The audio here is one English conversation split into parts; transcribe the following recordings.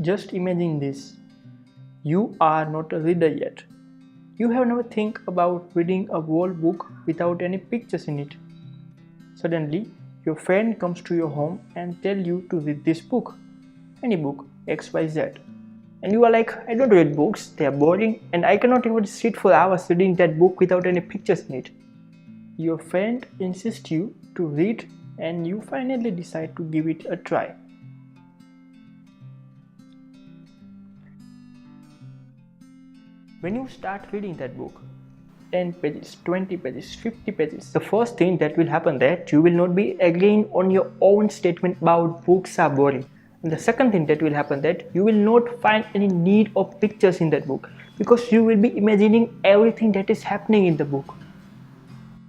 Just imagine this. You are not a reader yet. You have never think about reading a whole book without any pictures in it. Suddenly, your friend comes to your home and tell you to read this book. Any book, XYZ. And you are like, I don't read books, they are boring, and I cannot even sit for hours reading that book without any pictures in it. Your friend insists you to read and you finally decide to give it a try. When you start reading that book, 10 pages, 20 pages, 50 pages, the first thing that will happen that you will not be agreeing on your own statement about books are boring. And the second thing that will happen that you will not find any need of pictures in that book because you will be imagining everything that is happening in the book.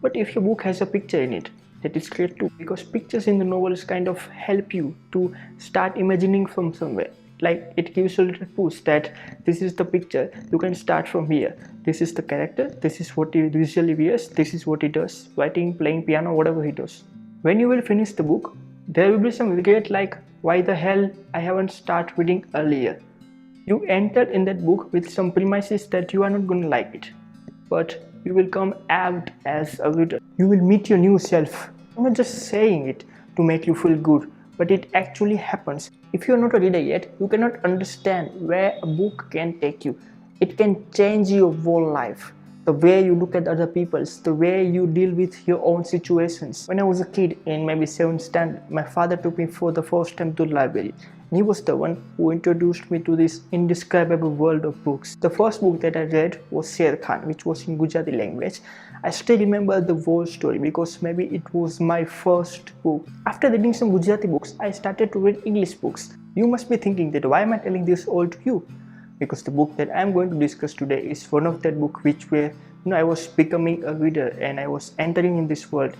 But if your book has a picture in it, that is great too, because pictures in the novels kind of help you to start imagining from somewhere. Like it gives you a little push that this is the picture, you can start from here. This is the character, this is what he usually wears, this is what he does, writing, playing piano, whatever he does. When you will finish the book, there will be some regret like, why the hell I haven't started reading earlier. You entered in that book with some premises that you are not going to like it. But you will come apt as a reader. You will meet your new self. I'm not just saying it to make you feel good, but it actually happens. If you're not a reader yet, you cannot understand where a book can take you. It can change your whole life. The way you look at other people's, the way you deal with your own situations. When I was a kid in maybe 7th standard, my father took me for the first time to the library. And he was the one who introduced me to this indescribable world of books. The first book that I read was Sher Khan, which was in Gujarati language. I still remember the whole story because maybe it was my first book. After reading some Gujarati books, I started to read English books. You must be thinking that why am I telling this all to you? Because the book that I am going to discuss today is one of that book which where I was becoming a reader and I was entering in this world.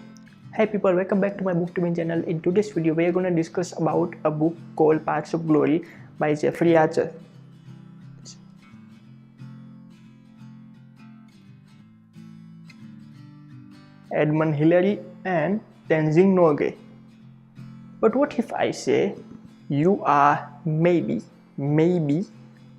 Hey people, welcome back to my Book2Win channel. In today's video, we are going to discuss about a book called Paths of Glory by Jeffery. Edmund Hillary and Tenzing Norgay. But what if I say you are maybe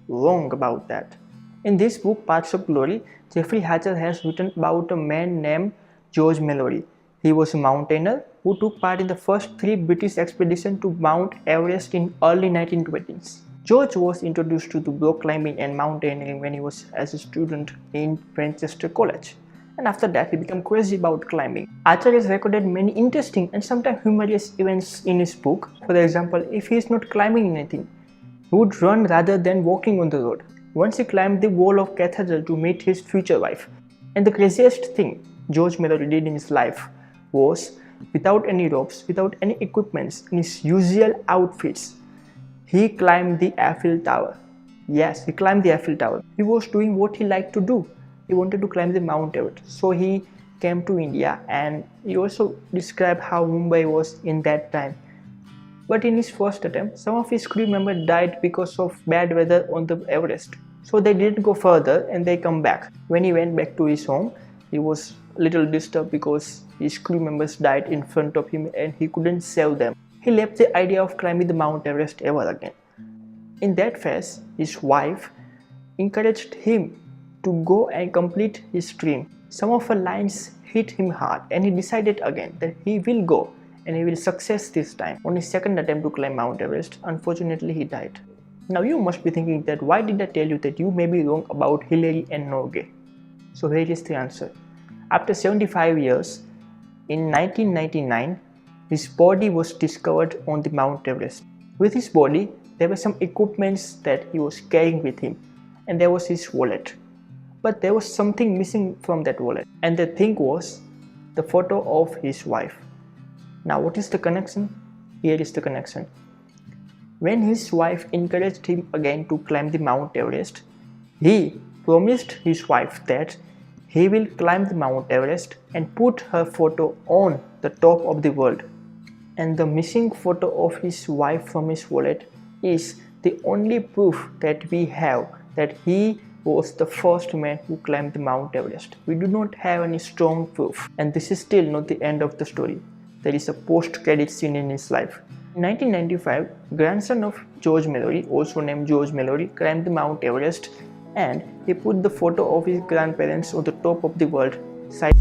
wrong about that? In this book, Paths of Glory, Jeffery has written about a man named George Mallory. He was a mountaineer who took part in the first 3 British expeditions to Mount Everest in early 1920s. George was introduced to the rock climbing and mountaineering when he was as a student in Manchester College. And after that, he became crazy about climbing. Archer has recorded many interesting and sometimes humorous events in his book. For example, if he is not climbing anything, he would run rather than walking on the road. Once he climbed the wall of cathedral to meet his future wife. And the craziest thing George Mallory did in his life was, without any ropes, without any equipments, in his usual outfits, he climbed the Eiffel Tower. Yes, he climbed the Eiffel Tower. He was doing what he liked to do. He wanted to climb the Mount Everest. So he came to India, and he also described how Mumbai was in that time. But in his first attempt, some of his crew members died because of bad weather on the Everest. So they didn't go further and they come back. When he went back to his home, he was a little disturbed because his crew members died in front of him and he couldn't save them. He left the idea of climbing the Mount Everest ever again. In that phase, his wife encouraged him to go and complete his dream. Some of her lines hit him hard and he decided again that he will go and he will success this time. On his second attempt to climb Mount Everest, unfortunately he died. Now you must be thinking that why did I tell you that you may be wrong about Hillary and Norgay? So here is the answer. After 75 years, in 1999, his body was discovered on the Mount Everest. With his body, there were some equipments that he was carrying with him, and there was his wallet. But there was something missing from that wallet, and the thing was the photo of his wife. Now what is the connection? Here is the connection. When his wife encouraged him again to climb the Mount Everest, he promised his wife that he will climb the Mount Everest and put her photo on the top of the world. And the missing photo of his wife from his wallet is the only proof that we have that he was the first man who climbed the Mount Everest. We do not have any strong proof, and this is still not the end of the story. There is a post-credit scene in his life. In 1995, grandson of George Mallory, also named George Mallory, climbed Mount Everest, and he put the photo of his grandparents on the top of the world side.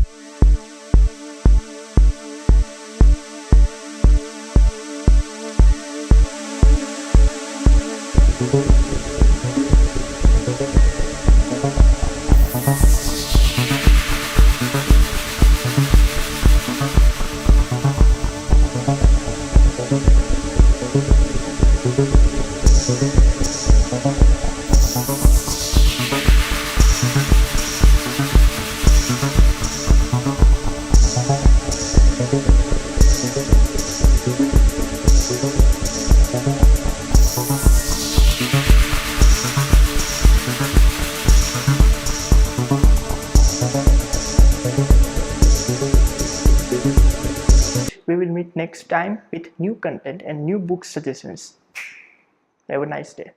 We will meet next time with new content and new book suggestions. Have a nice day.